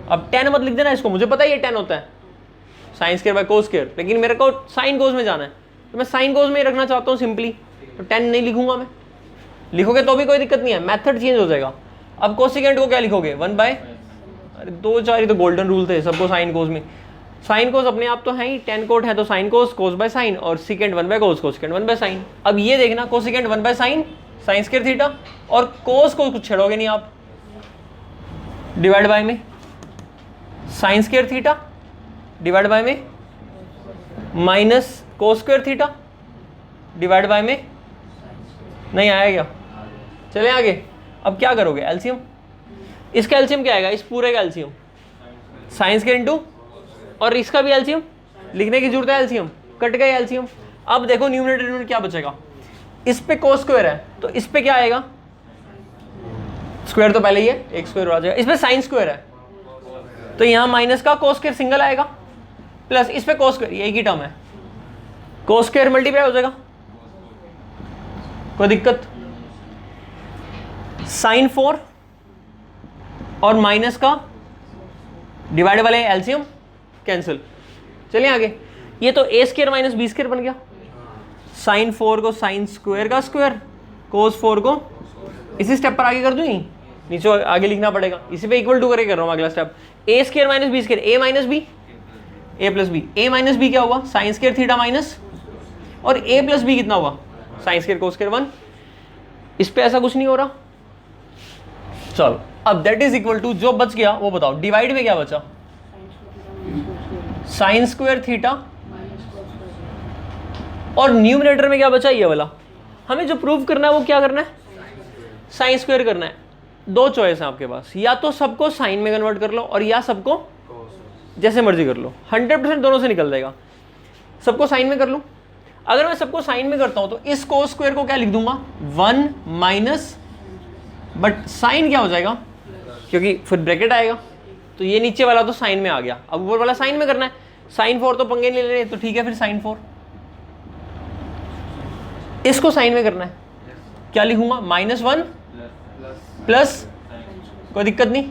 अब 10 मत लिख देना इसको, मुझे पता है ये 10 होता है sine square by cos square, लेकिन मेरे को साइन कोस में जाना है तो मैं साइन कोस में ही रखना चाहता हूँ सिंपली, तो 10 नहीं लिखूंगा मैं। लिखोगे तो भी कोई दिक्कत नहीं है, मेथड चेंज हो जाएगा। अब कोसेकेंड को क्या लिखोगे, 1 बाय, अरे 2-4 ही तो गोल्डन रूल थे, सबको साइन कोस में। साइन कोस अपने आप तो है ही, 10 कोट है तो sine cos, cos by sine, और second 1 by cos, cosecant 1 by sine. अब ये देखना cosecant 1 by sine, sine square theta, और कोस को कुछ छेड़ोगे नहीं आप, डिवाइड बाय में sine square theta divide by में minus cos square theta divide by में, नहीं आया क्या, चले आगे। अब क्या करोगे, एलसीएम, इसका एलसीएम क्या आएगा, इस पूरे का एलसीएम साइन स्क्वायर इनटू, और इसका भी एलसीएम लिखने की जरूरत है, एलसीएम कट गया एलसीएम। अब देखो न्यूमरेटर में क्या बचेगा, इस पे कोस स्क्वायर है तो इस पे क्या आएगा, स्क्वायर तो पहले ही है, एक स्क्वायर आ जाएगा। इस पे साइन स्क्वायर है तो यहाँ माइनस का कोस स्क्वायर सिंगल आएगा, प्लस इस पे कोस स्क्वायर, ये एक ही टर्म है, कोस स्क्वायर मल्टीप्लाई हो जाएगा, कोई दिक्कत। साइन 4 और माइनस का डिवाइड वाले एलसीएम कैंसिल, चलिए आगे। ये तो ए स्क्वायर माइनस बी स्क्वायर बन गया, साइन 4 को साइन स्क्वायर का स्क्वायर, कोस 4 को इसी स्टेप पर आगे कर दूं, नीचे आगे लिखना पड़ेगा, इसी पे इक्वल टू करके कर रहा हूं अगला step. A square minus B square, a minus B, A plus B, A minus B क्या हुआ, साइन स्क्वायर थीटा माइनस, और ए प्लस बी कितना हुआ, साइन स्क्वायर कोस स्क्वायर 1। इस पे ऐसा कुछ नहीं हो रहा, चलो अब दैट इज इक्वल टू, जो बच गया वो बताओ, डिवाइड में क्या बचा, साइन स्क्वायर थीटा, और न्यूमरेटर में क्या बचा, ये वाला। हमें जो प्रूव करना है वो क्या करना है, साइन स्क्वायर करना है। दो चॉइस है आपके पास, या तो सबको साइन में कन्वर्ट कर लो और या सबको जैसे मर्जी कर लो, 100% दोनों से निकल जाएगा। सबको साइन में कर लूं, अगर मैं सबको साइन में करता हूं तो इस कोस स्क्वायर को क्या लिख दूंगा, 1 माइनस, बट साइन क्या हो जाएगा क्योंकि फिर ब्रैकेट आएगा, तो ये नीचे वाला तो साइन में आ गया, अब ऊपर वाला साइन में करना है। साइन 4 तो पंगे नहीं लेने, तो ठीक है फिर साइन 4, इसको साइन में करना है, क्या लिखूंगा, -1 प्लस, कोई दिक्कत नहीं।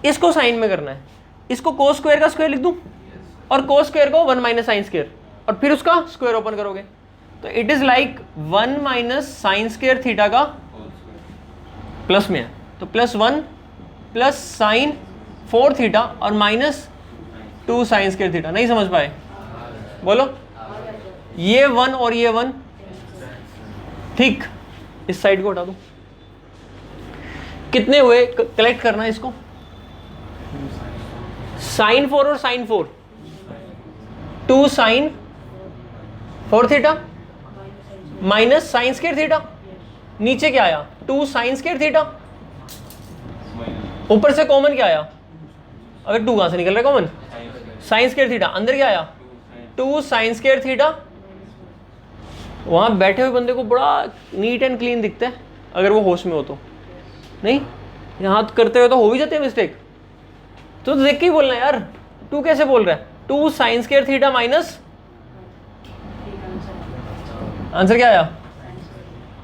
इसको साइन में करना है, इसको कोस स्क्वायर का स्क्वायर लिख दूं, और कोस स्क्वायर को 1 माइनस साइन स्क्वायर, और फिर उसका स्क्वायर ओपन करोगे तो it is like 1 minus sine square theta का प्लस में है, तो +1 प्लस साइन 4 थीटा और -2 साइन स्क्वायर थीटा। नहीं समझ पाए, बोलो, ये 1 और ये 1, ठीक, इस साइड को हटा दूं, कितने हुए कलेक्ट करना है इसको, साइन 4 और sine 4, 2 sine 4 theta minus sine square theta, नीचे क्या आया, 2 साइन स्क्वायर थीटा, ऊपर से कॉमन क्या आया, अगर 2 कहां से निकल रहा है कॉमन, साइन स्क्वायर थीटा, अंदर क्या आया, 2 साइन स्क्वायर थीटा। वहां बैठे हुए बंदे को बड़ा नीट एंड क्लीन दिखता है अगर वो होश में हो तो, नहीं यहाँ करते हुए तो हो भी जाते हैं मिस्टेक, तो देख के ही बोलना यार, 2 कैसे बोल रहा है, 2 sign square theta minus, answer क्या आया।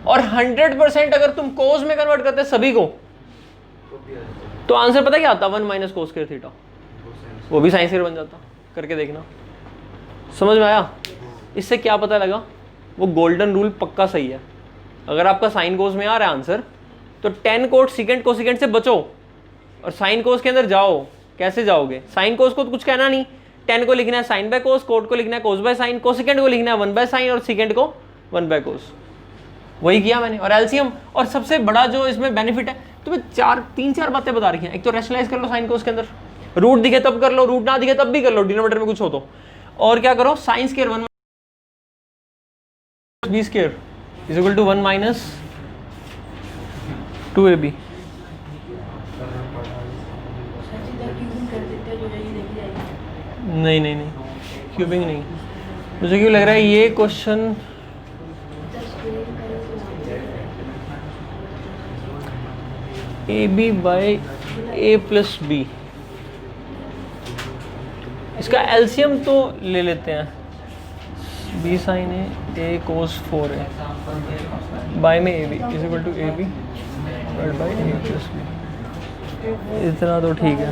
और 100% अगर तुम कोस में कन्वर्ट करते सभी को तो आंसर पता क्या आता, 1 माइनस कोस स्क्वायर थीटा, वो भी साइन स्क्वायर बन जाता, करके देखना, समझ में आया। इससे क्या पता लगा, वो गोल्डन रूल पक्का सही है। अगर आपका साइन कोस में आ रहा है आंसर तो 10 कोट सेकेंड कोसेकेंड से बचो और साइन कोस के अंदर जाओ। कैसे जाओगे, साइन कोस को तो कुछ कहना नहीं, 10 को लिखना है साइन बाय कोस, कोट को लिखना है कोस बाय साइन, कोसेकेंड को लिखना है 1 बाय साइन, और सेकेंड को 1 बाय कोस। वही किया मैंने। और एलसीएम, और सबसे बड़ा जो इसमें बेनिफिट है, तुम्हें 3-4 बातें बता रखी हैं। एक तो रैशनलाइज कर लो साइन कोस के अंदर, रूट दिखे तब कर लो, रूट ना दिखे तब भी कर लो, डिनोमिनेटर में कुछ हो तो। और क्या करो, sine square 1 b square is equal to 1 minus 2ab। नहीं नहीं नहीं, क्यूबिंग नहीं। मुझे क्यों लग रहा है ये question A B by A plus B, इसका एलसीएम तो ले लेते हैं। B sine A cos 4a by में A B is equal to A B by A plus B. इतना तो ठीक है।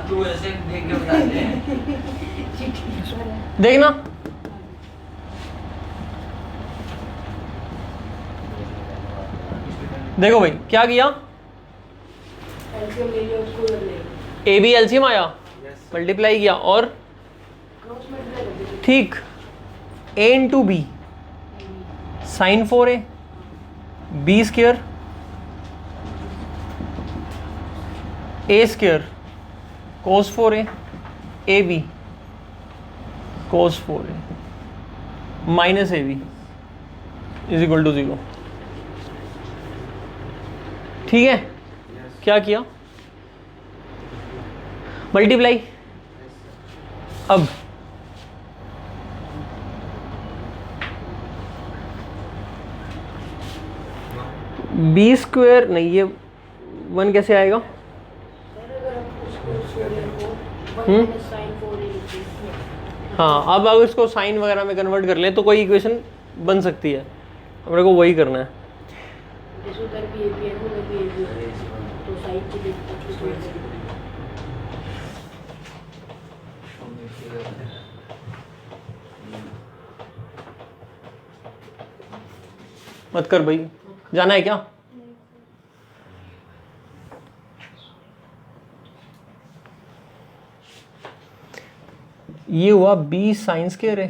तू ऐसे देख के बता दे। देखना देखो भाई क्या किया, ए बी एलसीएम आया, मल्टीप्लाई किया और ठीक A into B sine 4a B square A square cos 4a A B cos 4a minus A B is equal to 0। ठीक है, क्या किया, मल्टीप्लाई। अब बी स्क्वायर नहीं, ये 1 कैसे आएगा? हाँ, अब अगर इसको साइन वगैरह में कन्वर्ट कर लें तो कोई इक्वेशन बन सकती है। अपने को वही करना है। मत कर भाई, जाना है क्या? ये हुआ बी साइन स्क्वायर है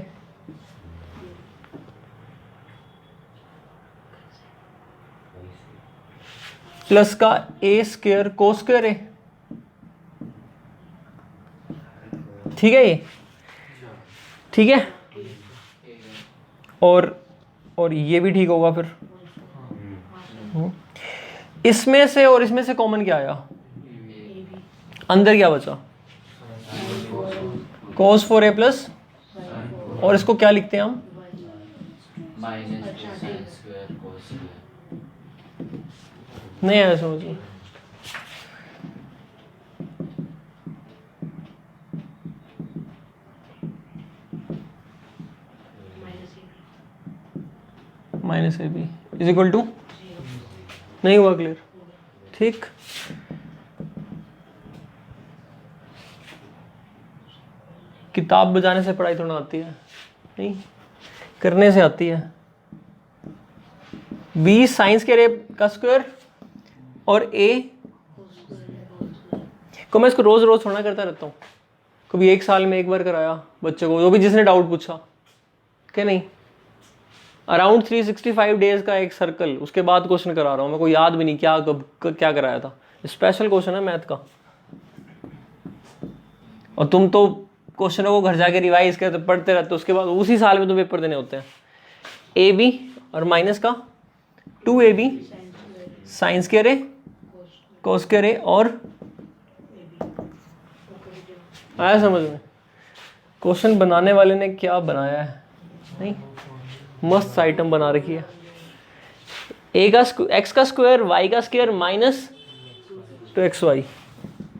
प्लस का ए स्क्वायर कोस स्क्वायर है। ठीक है, ये ठीक है, और ये भी ठीक होगा फिर। इसमें से और इसमें से कॉमन क्या आया? अंदर क्या बचा? cos 4a प्लस, और इसको क्या लिखते हैं हम? नहीं आया समझ में? Minus A B is equal to, नहीं हुआ क्लियर? ठीक, किताब बजाने से पढ़ाई थोड़ा आती है, नहीं करने से आती है। बी साइंस के रे का स्क्वायर और ए को मैं इसको रोज रोज थोड़ा करता रहता हूँ, कभी एक साल में एक बार कराया बच्चे को, जो भी जिसने डाउट पूछा, क्या नहीं। अराउंड 365 डेज का एक सर्कल, उसके बाद क्वेश्चन करा रहा हूँ मैं, कोई याद भी नहीं क्या कब क्या कराया था। स्पेशल क्वेश्चन है मैथ का, और तुम तो क्वेश्चनों को घर जाके रिवाइज करते पढ़ते रहते हो, उसके बाद उसी साल में तो पेपर देने होते हैं। ए बी और माइनस का 2ab sign square A cos square ए, और आया समझ में? क्वेश्चन बनाने वाले ने क्या बनाया है, नहीं मस्त आइटम बना रखी है। ए का एक्स का स्क्वायर वाई का स्क्वायर माइनस 2xy,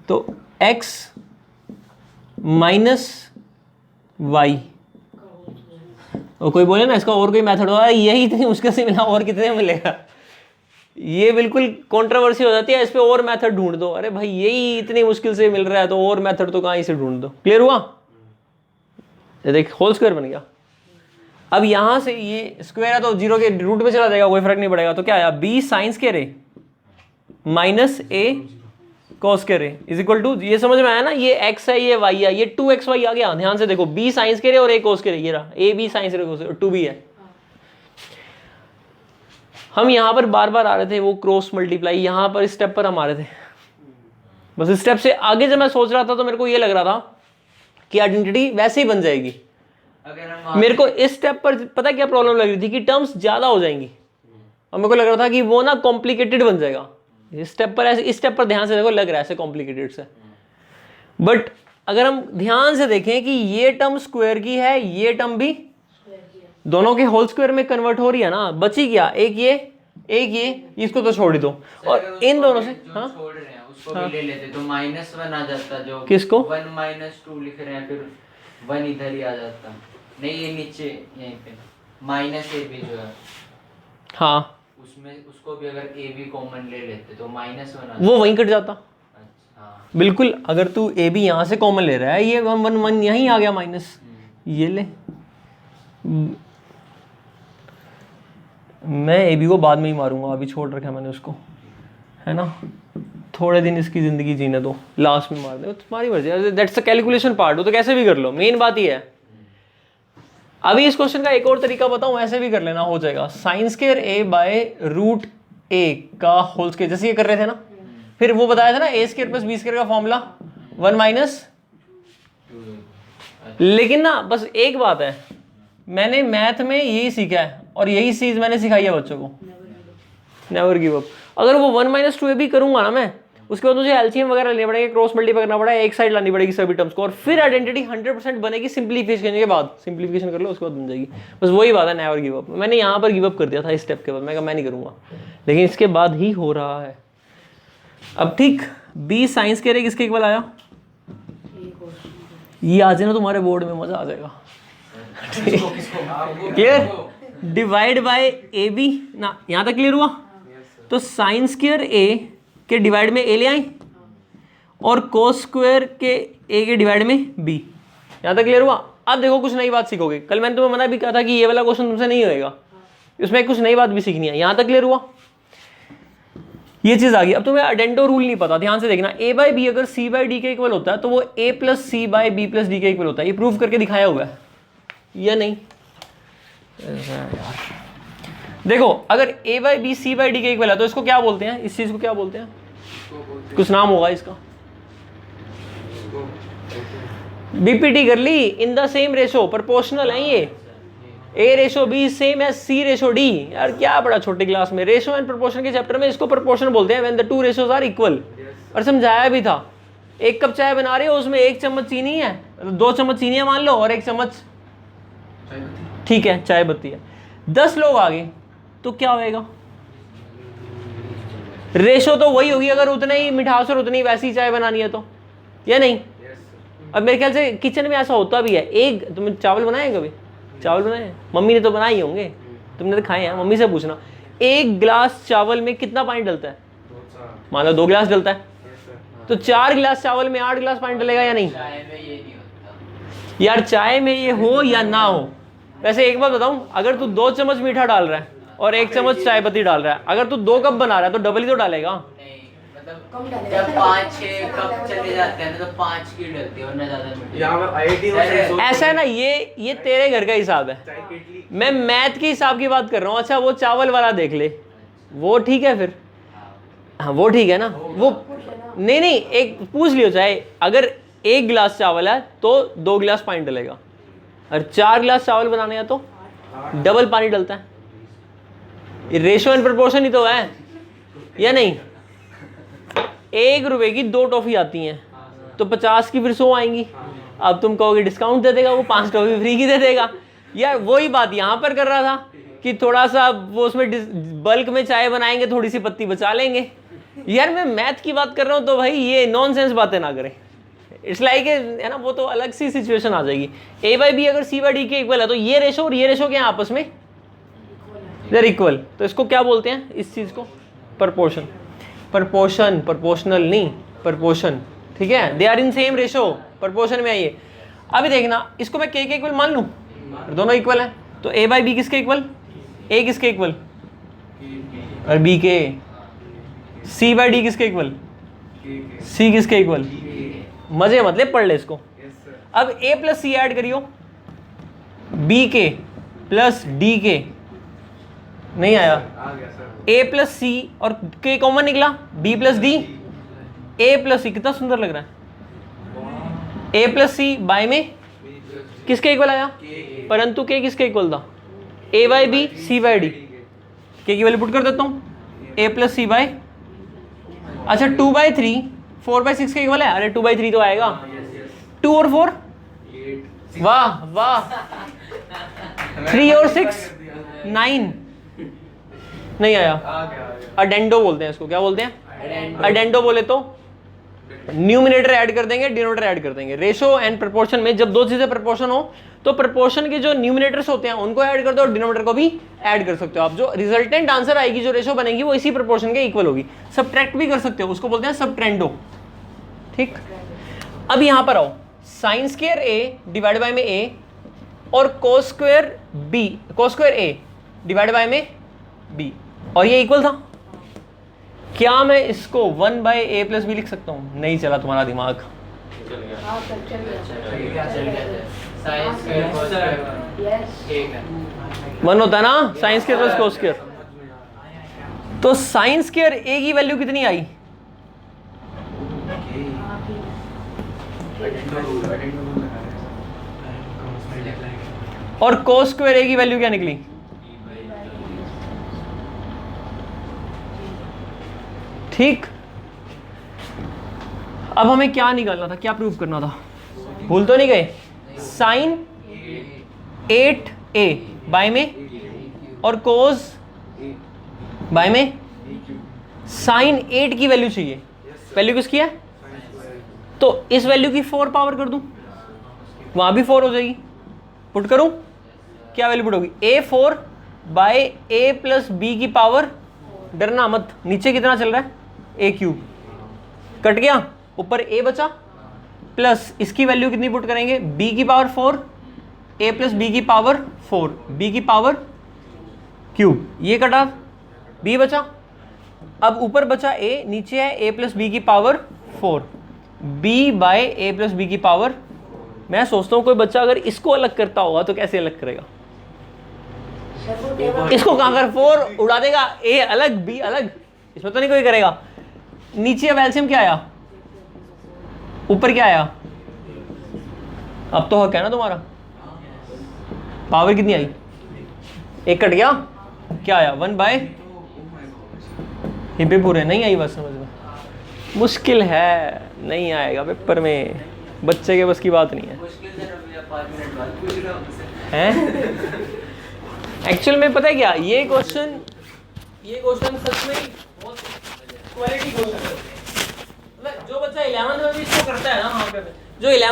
तो x माइनस वाई। और कोई बोले ना इसका और कोई मेथड होगा, यही इतनी मुश्किल से मिला और कितने मिलेगा, ये बिल्कुल कंट्रोवर्सी हो जाती है। इस पे और मेथड ढूंढ दो, अरे भाई यही इतनी मुश्किल से मिल रहा है तो और मेथड तो कहाँ से ढूंढ दो। क्लियर हुआ? ये देख होल स्क्वायर बन गया। अब यहां से ये स्क्वायर है तो 0 के रूट में चला जाएगा, कोई फर्क नहीं पड़ेगा। तो क्या आया? B sine square a minus a cos square a is equal to, ये समझ में आया ना, ये x है ये y है, ये 2xy आ गया। ध्यान से देखो, b साइन स्क्वायर और a cos स्क्वायर, ये रहा a b sine square 2b है। हम यहाँ पर बार बार आ रहे थे, वो क्रॉस मल्टीप्लाई यहाँ पर स्टेप पर हम आ रहे थे। बस इस स्टेप से आगे जब मैं सोच रहा था तो मेरे को ये लग रहा था कि आइडेंटिटी वैसे ही बन जाएगी। अगर हम मेरे को इस स्टेप पर पता क्या प्रॉब्लम लग रही थी कि टर्म्स ज्यादा हो जाएंगी और मेरे को लग रहा था कि वो ना कॉम्प्लिकेटेड बन जाएगा। इस स्टेप पर ऐसे, इस स्टेप पर ध्यान से देखो लग रहा है ऐसे कॉम्प्लिकेटेड से, बट अगर हम ध्यान से देखें कि ये टर्म स्क्वायर की है, ये टर्म भी दोनों के होल स्क्वायर में कन्वर्ट हो रही है ना, बची क्या एक ये, इसको तो छोड़ ही दो। और इन दोनों से हाँ छोड़ रहे हैं उसको भी ले लेते तो -1 आ जाता, जो किसको 1 - 2 लिख रहे हैं, फिर 1 इधर ही आ जाता। नहीं ये नीचे यहीं पे -ab जो है हाँ, उसमें उसको भी अगर a भी कॉमन ले लेते तो -1 आ वो वहीं कट जाता। अच्छा बिल्कुल, अगर तू ए बी यहाँ से कॉमन ले रहा है, ये 1 1 1 यहीं आ गया माइनस, ये ले। मैं ए बी को बाद में ही मारूंगा, अभी छोड़ रखा है मैंने उसको, है ना। थोड़े दिन इसकी ज़िंदगी जीने दो, लास्ट में मार दे, तुम्हारी मर्जी, दैट्स अ कैलकुलेशन पार्ट, वो तो कैसे भी कर लो, मेन बात ये है। अभी इस क्वेश्चन का एक और तरीका बताऊं, ऐसे भी कर लेना, हो जाएगा। Sine square A by root A का होल स्क्वायर, जैसे ये कर रहे थे ना, फिर वो बताया था ना ए स्क्वायर प्लस बी स्क्वायर का फॉर्मूला 1 माइनस। लेकिन ना बस एक बात है, मैंने मैथ में यही सीखा है और यही चीज मैंने सिखाई है बच्चों को, नेवर गिव अप। अगर वो 1 - 2 भी करूंगा ना मैं, उसके बाद मुझे एलसीएम वगैरह लेने पड़ेंगे, क्रॉस मल्टीप्लाई करना पड़ेगा, एक साइड लानी पड़ेगी सभी टर्म्स को, और फिर आइडेंटिटी 100% बनेगी सिंप्लीफिकेशन के बाद। सिंप्लीफिकेशन कर लो उसके बाद बन जाएगी। बस वही बात है, नेवर गिव अप। मैंने यहाँ पर गिव अप कर दिया था इस स्टेप के बाद, मैं कहा मैं नहीं करूँगा, लेकिन इसके बाद ही हो रहा है। अब ठीक, बी साइंस के किसके इक्वल आया, ये आ जाए ना तुम्हारे बोर्ड में, मजा आ जाएगा। Clear, divide by a b ना, यहाँ तक क्लियर हुआ। तो साइन स्क्वायर ए के डिवाइड में ए ले आए और कोस स्क्वायर के ए के डिवाइड में बी, यहाँ तक क्लियर हुआ। अब देखो कुछ नई बात सीखोगे, कल मैंने तुम्हें मना भी कहा था कि ये वाला क्वेश्चन तुमसे नहीं होएगा, इसमें कुछ नई बात भी सीखनी है। यहाँ तक क्लियर हुआ, ये चीज आ गई। अब तुम्हें अडेंडो रूल नहीं पता, ध्यान से देखना। ए बाई बी अगर सी बाई डी के इक्वल होता है तो वो A plus C by B plus D के इक्वल होता है, ये प्रूव करके दिखाया हुआ है या नहीं यार। देखो अगर A by B C by D के इक्वल है तो इसको क्या बोलते हैं, इस चीज को क्या बोलते हैं, कुछ नाम होगा इसका, बीपीटी कर ली, in the same ratio, proportional है ये। A ratio B same as C ratio D. यार क्या बड़ा छोटी क्लास में रेशो एंड प्रोपोर्शन के चैप्टर में इसको प्रोपोर्शन बोलते हैं, when the two ratios are equal. और समझाया भी था, एक कप चाय बना रहे हो उसमें 1 चम्मच चीनी है, 2 चम्मच चीनी है मान लो, और 1 चम्मच ठीक है चाय पत्ती है। 10 लोग आ गए तो क्या होएगा, रेशो तो वही होगी अगर उतने ही मिठास और उतनी वैसी चाय बनानी है तो, या नहीं। अब मेरे ख्याल से किचन में ऐसा होता भी है। एक तुमने चावल बनाए कभी, चावल बनाए, मम्मी ने तो बनाए ही होंगे, तुमने तो खाए हैं, मम्मी से पूछना। 1 गिलास चावल में कितना पानी डलता है, मान लो 2 गिलास डलता है, तो 4 गिलास चावल में 8 गिलास पानी डलेगा या नहीं। चाय में ये नहीं होता यार चाय में ये हो या ना हो। वैसे एक बात बताऊं, अगर तू 2 चम्मच मीठा डाल रहा है और 1 चम्मच चाय पत्ती डाल रहा है, अगर तू 2 कप बना रहा है तो डबल ही तो डालेगा। नहीं, मतलब जब 5-6 कप चले जाते हैं ना तो 5 की डलती है और ना ज्यादा मीठी। यहाँ पे आईआईटी में ऐसा है ना, ये तेरे घर का हिसाब है, मैं मैथ के हिसाब की बात कर रहा हूँ। अच्छा वो चावल वाला देख ले, वो ठीक है फिर, हाँ वो ठीक है ना, वो नहीं एक पूछ लियो, चाहे अगर 1 गिलास चावल है तो 2 गिलास पानी डलेगा, और 4 गिलास चावल बनाने हैं तो डबल पानी डलता है। रेशो एंड प्रोपोर्शन ही तो है, या नहीं। 1 रुपए की 2 टॉफी आती हैं तो 50 की फिर 100 आएंगी। अब तुम कहोगे डिस्काउंट दे देगा, वो 5 टॉफी फ्री की दे देगा। यार वही बात यहाँ पर कर रहा था कि थोड़ा सा वो उसमें बल्क में चाय बनाएंगे, थोड़ी सी पत्ती बचा लेंगे। यार मैं मैथ की बात कर रहा हूँ तो भाई ये नॉनसेंस बातें ना करें। इट्स लाइक है ना, वो तो अलग सी सिचुएशन आ जाएगी। ए बाई बी अगर सी बाई डी के इक्वल है तो ये रेशो और ये रेशो क्या है आपस में, दे आर इक्वल। तो इसको क्या बोलते हैं, इस चीज को प्रोपोर्शन। प्रोपोर्शन, प्रोपोर्शनल नहीं, प्रोपोर्शन, ठीक है। They are in same ratio, proportion में आइए। अभी देखना, इसको मैं के इक्वल मान लूं, दोनों इक्वल है, तो ए बाई बी किसके इक्वल, ए किसके इक्वल और बी के। सी बाई डी किसके इक्वल, सी किसके इक्वल। मजे मतलब पढ़ ले इसको। अब ए प्लस सी ऐड करियो, बी के प्लस डी के नहीं आया। आ गया सर। ए प्लस सी और के कॉमन निकला, बी प्लस डी, ए प्लस सी, कितना सुंदर लग रहा है। ए प्लस सी बाय में किसके इक्वल आया, परंतु के किसके इक्वल था, A by B C by D. K की वैल्यू पुट कर देता हूँ, ए प्लस सी बाय, अच्छा 2/3 4/6 के इक्वल है। अरे 2/3 तो आएगा, 2 और 4, वाह वाह, 3 और 6 9, नहीं आया। अडेंडो बोलते हैं इसको, क्या बोलते हैं, अडेंडो बोले तो न्यूमिनेटर ऐड कर देंगे, डिनोमिनेटर ऐड कर देंगे। रेशो एंड प्रपोर्शन में जब दो चीजें प्रपोर्शन हो तो प्रपोर्शन के जो न्यूमिनेटर्स होते हैं उनको ऐड कर दो और डिनोमिनेटर को भी ऐड कर सकते हो आप। जो रिजल्टेंट आंसर आएगी, जो रेशो बनेगी वो इसी प्रपोर्शन के इक्वल होगी। सब्ट्रैक्ट भी कर सकते हो, उसको बोलते हैं सबट्रेंडो। ठीक, अब यहां पर आओ, sine square a divide by में ए और cos square b, cos square a divide by में बी, और ये इक्वल था। क्या मैं इसको 1/a प्लस बी लिख सकता हूँ? नहीं चला तुम्हारा दिमाग। वन होता है ना sine square plus cos square, तो साइन स्क्वायर ए की वैल्यू कितनी आई, और कोस स्क्वायर ए की वैल्यू क्या निकली, ठीक। अब हमें क्या निकालना था, क्या प्रूव करना था, भूल तो नहीं गए। साइन 8a बाय में और कोस बाय में, साइन 8 की वैल्यू चाहिए, वैल्यू किसकी है, तो इस वैल्यू की 4 पावर कर दूं, वहां भी 4 हो जाएगी, पुट करूं, क्या वैल्यू पुट होगी, a4 by a plus b की पावर, डरना मत, नीचे कितना चल रहा है a क्यूब, कट गया, ऊपर a बचा, प्लस इसकी वैल्यू कितनी पुट करेंगे, b की पावर 4, a प्लस बी की पावर 4, b की पावर क्यूब, ये कटा, b बचा, अब ऊपर बचा a, नीचे है a प्लस बी की power 4, b by a plus b की पावर। मैं सोचता हूँ कोई बच्चा अगर इसको अलग करता होगा तो कैसे अलग करेगा, इसको कहां कर 4 उड़ा देगा, a अलग b अलग, इसमें तो नहीं कोई करेगा। नीचे अब एलसीएम क्या आया, ऊपर क्या आया, अब तो हक है ना तुम्हारा, पावर कितनी आई, एक कट गया, क्या आया 1/, ये पेपर है नहीं आई, बस समझ में मुश्किल है, नहीं आएगा पेपर में, बच्चे के बस की बात नहीं है। एक्चुअल में पता है क्या, ये क्वेश्चन सच में बहुत क्वालिटी क्वेश्चन है। जो बच्चा 11th में भी इसको करता है ना, वहाँ पे जो 11